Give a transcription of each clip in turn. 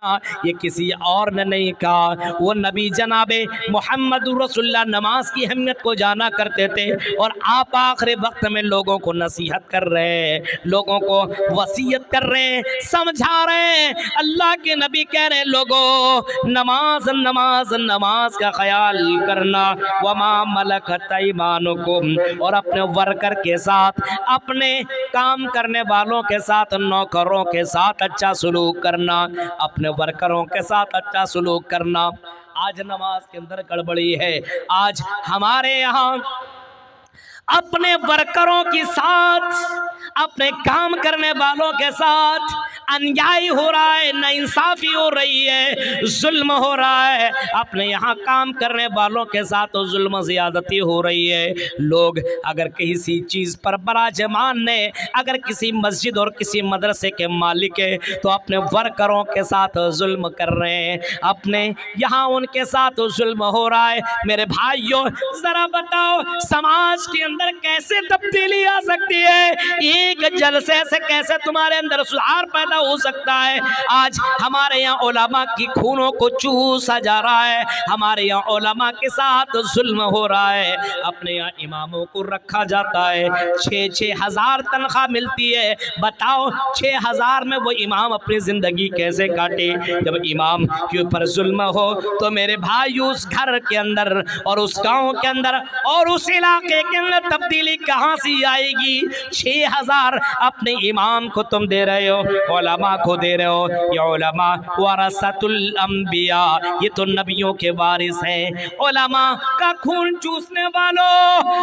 ये किसी और ने नहीं कहा, वो नबी जनाबे मोहम्मद रसूलुल्लाह नमाज की अहमियत को जाना करते थे। और आप आखिरी वक्त में लोगों को नसीहत कर रहे हैं, लोगों को वसीयत कर रहे हैं, समझा रहे हैं। अल्लाह के नबी कह रहे हैं, लोगों नमाज नमाज नमाज का ख्याल करना, वमा मलकत ऐमानुकुम, और अपने वर्कर के साथ, अपने काम करने वालों के साथ, नौकरों के साथ अच्छा सलूक करना, अपने वर्करों के साथ अच्छा सलूक करना। आज नमाज के अंदर गड़बड़ी है। आज हमारे यहाँ अपने वर्करों के साथ, अपने काम करने वालों के साथ अन्याय हो रहा है, नाइंसाफी हो रही है, जुल्म हो रहा है। अपने यहाँ काम करने वालों के साथ तो जुल्म ज़्यादती हो रही है। लोग अगर किसी चीज़ पर बराजमान ने, अगर किसी मस्जिद और किसी मदरसे के मालिक है तो अपने वर्करों के साथ जुल्म कर रहे हैं, अपने यहाँ उनके साथ जुल्म हो रहा है। मेरे भाइयों, ज़रा बताओ समाज के अंदर कैसे तब्दीली आ सकती है? एक जलसे से कैसे तुम्हारे अंदर सुधार पैदा हो सकता है? आज हमारे यहाँ उलमा की खूनों को चूसा जा रहा है, हमारे यहाँ उलमा के साथ जुल्म हो रहा है। अपने यहाँ इमामों को रखा जाता है, 6-6 हज़ार तनख्वाह मिलती है। बताओ 6 हज़ार में वो इमाम अपनी ज़िंदगी कैसे काटे? जब इमाम के ऊपर जुल्म हो तो मेरे भाई उस घर के अंदर और उस गांव के अंदर और उस इलाके के अंदर तब्दीली कहाँ से आएगी? 6 हज़ार अपने इमाम को तुम दे रहे हो, उलमा को दे रहे हो। ये उलमा वरसतुल अंबिया, ये तो नबियों के वारिस हैं। उलमा का खून चूसने वालों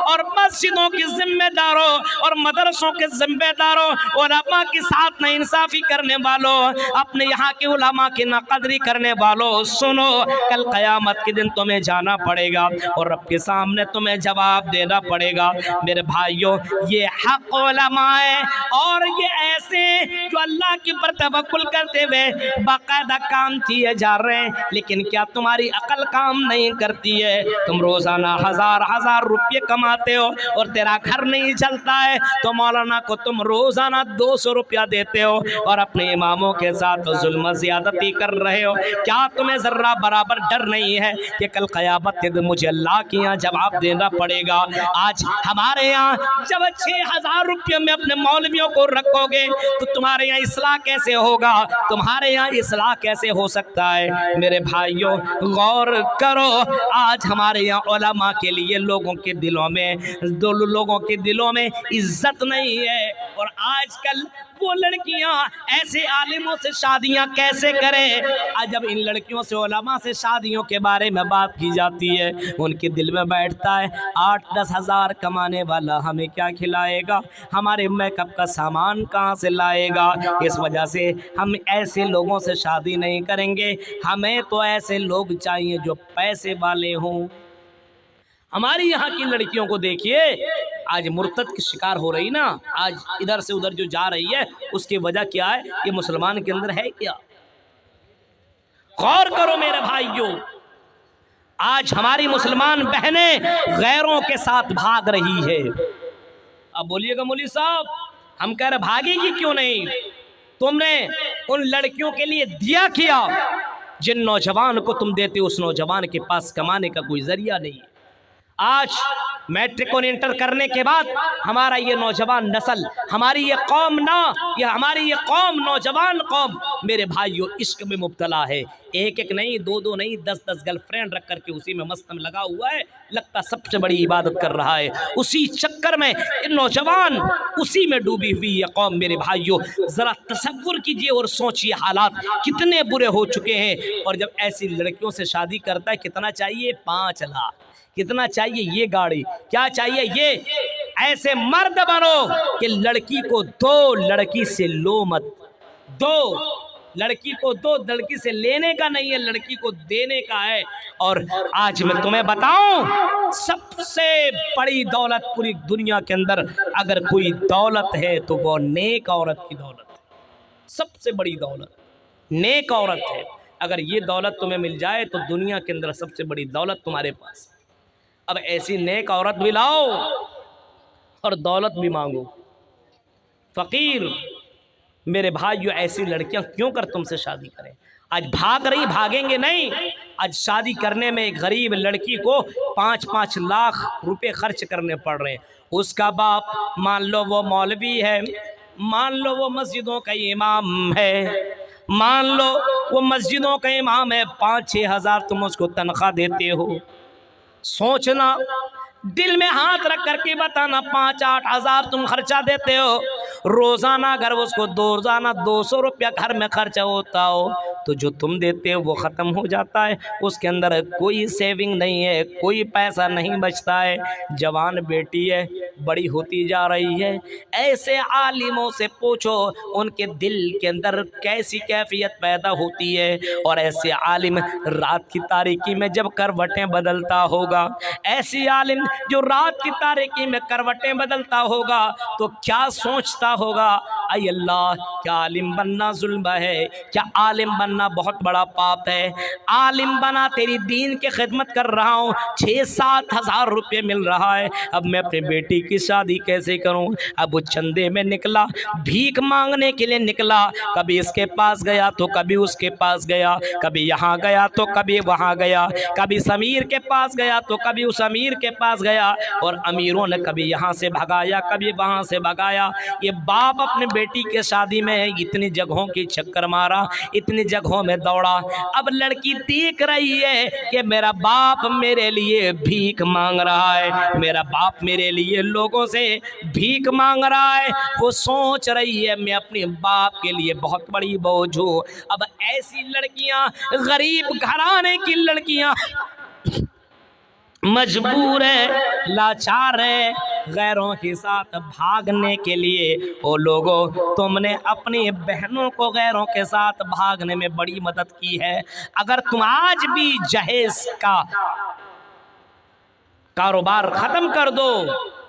और मस्जिदों के जिम्मेदारों और मदरसों के जिम्मेदारों, उलमा के साथ नाइंसाफी करने वालों, अपने यहाँ के उलमा की नाकदरी करने वालों, सुनो, कल क़यामत के दिन तुम्हें जाना पड़ेगा और रब के सामने तुम्हें जवाब देना पड़ेगा। मेरे भाइयों, ये हक उलमा है और ये ऐसे जो अल्लाह के पर तवक्कुल करते हुए बाकायदा काम किए जा रहे हैं। लेकिन क्या तुम्हारी अकल काम नहीं करती है? तुम रोज़ाना हज़ार रुपये कमाते हो और तेरा घर नहीं चलता है तो मौलाना को तुम रोज़ाना 200 रुपया देते हो और अपने इमामों के साथ जुल्म ज़्यादती कर रहे हो। क्या तुम्हें ज़र्रा बराबर डर नहीं है कि कल क़यामत के दिन मुझे अल्लाह के यहाँ जवाब देना पड़ेगा? आज हमारे यहाँ जब 6,000 रुपये में अपने मौलवियों को रखोगे तो तुम्हारे यहाँ इस्लाह कैसे होगा? तुम्हारे यहाँ इस्लाह कैसे हो सकता है? मेरे भाइयों, गौर करो, आज हमारे यहाँ उलमा के लिए लोगों के दिलों में इज्जत नहीं है। और आजकल वो लड़कियां ऐसे आलिमों से शादियां कैसे करें? आज जब इन लड़कियों से, उलमा से शादियों के बारे में बात की जाती है, उनके दिल में बैठता है 8-10 हज़ार कमाने वाला हमें क्या खिलाएगा, हमारे मेकअप का सामान कहाँ से लाएगा। इस वजह से हम ऐसे लोगों से शादी नहीं करेंगे। हमें तो ऐसे लोग चाहिए जो पैसे वाले हों। हमारी यहाँ की लड़कियों को देखिए, आज मुर्तद की शिकार हो रही ना, आज इधर से उधर जो जा रही है, उसकी वजह क्या है? ये मुसलमान के अंदर है क्या? गौर करो मेरे भाइयों, आज हमारी मुसलमान बहनें गैरों के साथ भाग रही है। अब बोलिएगा मौलवी साहब, हम कह रहे भागेगी क्यों नहीं? तुमने उन लड़कियों के लिए दिया किया जिन नौजवान को तुम देते, उस नौजवान के पास कमाने का कोई जरिया नहीं है। आज मैट्रिक और इंटर करने के बाद हमारा ये नौजवान नस्ल, हमारी ये कौम हमारी ये कौम, नौजवान कौम मेरे भाइयों इश्क में मुब्तला है। एक नहीं, दो नहीं, 10 गर्लफ्रेंड रख करके उसी में मस्त में लगा हुआ है, लगता सबसे बड़ी इबादत कर रहा है। उसी चक्कर में नौजवान उसी में डूबी हुई है कौम। मेरे भाइयों, ज़रा तसव्वुर कीजिए और सोचिए हालात कितने बुरे हो चुके हैं। और जब ऐसी लड़कियों से शादी करता है, कितना चाहिए? 5 लाख। कितना चाहिए? ये गाड़ी। क्या चाहिए? ये। ऐसे मर्द बनो कि लड़की को दो, लड़की से लो मत। दो, लड़की को दो, लड़की से लेने का नहीं है, लड़की को देने का है। और आज मैं तुम्हें बताऊं, सबसे बड़ी दौलत पूरी दुनिया के अंदर अगर कोई दौलत है तो वो नेक औरत की दौलत है। सबसे बड़ी दौलत नेक औरत है। अगर ये दौलत तुम्हें मिल जाए तो दुनिया के अंदर सबसे बड़ी दौलत तुम्हारे पास। अब ऐसी नेक औरत भी लाओ और दौलत भी मांगो। फ़कीर मेरे भाइयों, ऐसी लड़कियां क्यों कर तुमसे शादी करें? आज भाग रही, भागेंगे नहीं। आज शादी करने में एक गरीब लड़की को 5-5 लाख रुपए खर्च करने पड़ रहे हैं। उसका बाप मान लो वो मौलवी है, मान लो वो मस्जिदों का इमाम है, मान लो वो मस्जिदों का इमाम है, 5-6 हज़ार तुम उसको तनख्वाह देते हो। सोचना, दिल में हाथ रख करके बताना, 5-8 हज़ार तुम खर्चा देते हो रोजाना। अगर उसको रोजाना 200 रुपया घर में खर्चा होता हो तो जो तुम देते हो वो ख़त्म हो जाता है, उसके अंदर कोई सेविंग नहीं है, कोई पैसा नहीं बचता है। जवान बेटी है, बड़ी होती जा रही है, ऐसे आलिमों से पूछो उनके दिल के अंदर कैसी कैफियत पैदा होती है। और ऐसे आलिम रात की तारीकी में जब करवटें बदलता होगा, ऐसी आलिम जो रात की तारीकी में करवटें बदलता होगा तो क्या सोचता होगा, आई अल्लाह, क्या आलिम बनना जुल्म है, क्या आलिम बनना बहुत बड़ा पाप है। आलिम बना, तेरी दीन की खिदमत कर रहा हूँ, 6-7 हज़ार रुपये मिल रहा है, अब मैं अपनी बेटी की शादी कैसे करूँ। अब वो चंदे में निकला, भीख मांगने के लिए निकला, कभी इसके पास गया तो कभी उसके पास गया, कभी यहाँ गया तो कभी वहाँ गया, कभी समीर के पास गया तो कभी उस अमीर के पास गया, और अमीरों ने कभी यहाँ से भगाया कभी वहाँ से भगाया। ये बाप अपने बेटी के शादी में इतनी जगहों की चक्कर मारा, इतनी जगहों में दौड़ा। अब लड़की देख रही है कि मेरा बाप मेरे लिए भीख मांग रहा है, मेरा बाप मेरे लिए लोगों से भीख मांग रहा है। वो सोच रही है मैं अपने बाप के लिए बहुत बड़ी बोझ हूँ। अब ऐसी लड़कियां, गरीब घराने की लड़कियां मजबूर है, लाचार है, गैरों के साथ भागने के लिए। ओ लोगों, तुमने अपनी बहनों को गैरों के साथ भागने में बड़ी मदद की है। अगर तुम आज भी जहेज का कारोबार खत्म कर दो,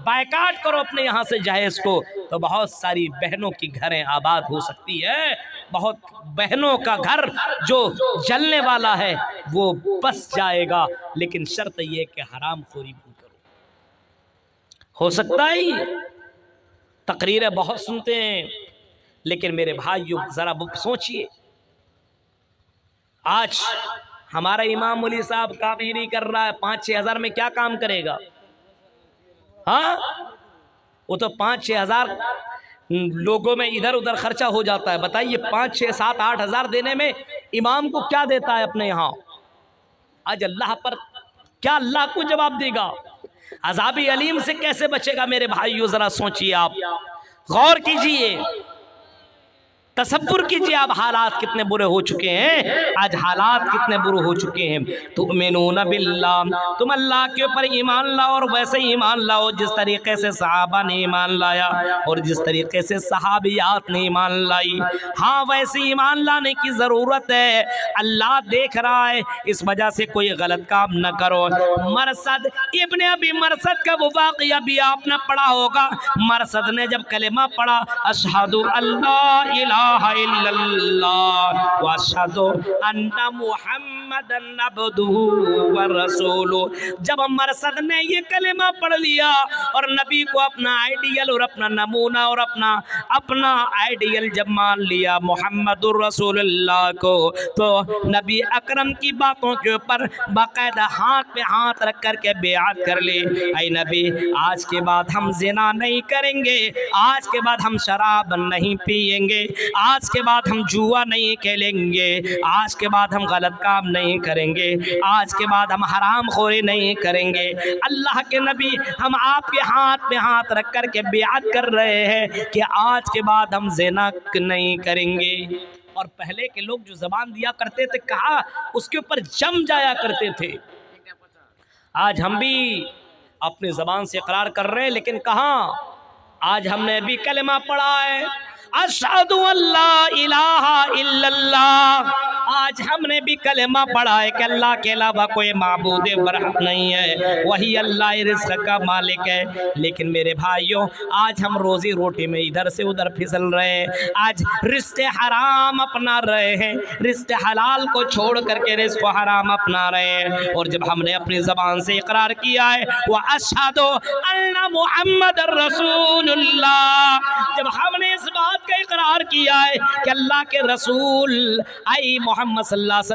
बायकाट करो अपने यहाँ से जहेज को, तो बहुत सारी बहनों की घरें आबाद हो सकती है। बहुत बहनों का घर जो जलने वाला है वो बस जाएगा, लेकिन शर्त ये कि हराम खोरी भी करो। हो सकता है तकरीरें बहुत सुनते हैं, लेकिन मेरे भाइयों जरा सोचिए, आज हमारा इमाम मौलवी साहब काम ही नहीं कर रहा है, 5-6 हज़ार में क्या काम करेगा। हाँ, वो तो 5-6 हज़ार लोगों में इधर उधर खर्चा हो जाता है। बताइए 5-6-7-8 हज़ार देने में इमाम को क्या देता है अपने यहाँ। आज अल्लाह पर क्या अल्लाह को जवाब देगा, अज़ाबी अलीम से कैसे बचेगा। मेरे भाइयों जरा सोचिए, आप गौर कीजिए, तसव्वुर कीजिए, अब हालात कितने बुरे हो चुके हैं। आज हालात कितने बुरे हो चुके हैं। तुमिनूना बिल्लाह, तुम अल्लाह के ऊपर ईमान लाओ, और वैसे ईमान लाओ जिस तरीके से सहाबा ने ईमान लाया और जिस तरीके से सहाबियात ने ईमान लाई। हाँ, वैसे ईमान लाने की ज़रूरत है। अल्लाह देख रहा है, इस वजह से कोई गलत काम न करो। मरसद इब्ने अबी मरसद का वो वाक़या भी आपने पढ़ा होगा। मरसद ने जब कलेमा पढ़ा, अशहदु अल्ला इलाहा इल्लल्लाह व अशहदु अन्ना मुहम्मदन अब्दुहु व रसूलुहु, जब मरसद ने ये कलेमा पढ़ लिया और नबी को अपना आइडियल और अपना नमूना और अपना आइडियल जब मान लिया मुहम्मदुर रसूलुल्लाह को, तो नबी अकरम की बातों के ऊपर बाकायदा हाथ पे हाथ रख कर के बेआत कर ले, ऐ नबी आज के बाद हम जिना नहीं करेंगे, आज के बाद हम शराब नहीं पिएंगे, आज के बाद हम जुआ नहीं खेलेंगे, आज के बाद हम गलत काम नहीं करेंगे, आज के बाद हम हराम खोरी नहीं करेंगे। अल्लाह के नबी, हम आपके हाथ में हाथ रख कर के बियात कर रहे हैं कि आज के बाद हम ज़िना नहीं करेंगे। और पहले के लोग जो ज़बान दिया करते थे, कहा उसके ऊपर जम जाया करते थे। आज हम भी अपनी ज़बान से इकरार कर रहे हैं, लेकिन कहाँ, आज हमने भी कलेमा पढ़ा है अशहदु अल्ला इलाहा इल्लल्लाह, आज हमने भी कलेमा पढ़ा है कि अल्लाह के अलावा कोई माबूद बरहक नहीं है, वही अल्लाह रिज़्क़ का मालिक है। लेकिन मेरे भाइयों, आज हम रोजी रोटी में इधर से उधर फिसल रहे हैं, आज रिश्ते हराम अपना रहे हैं, रिश्ते हलाल को छोड़ करके रिश्ते हराम अपना रहे हैं। और जब हमने अपनी ज़बान से इकरार किया है वह अशहदु अन्ना मुहम्मद रसूलुल्लाह, जब हमने इस बात का इकरार किया है कि अल्लाह के रसूल आई मोहम्मद सल्लल्लाहु अलैहि वसल्लम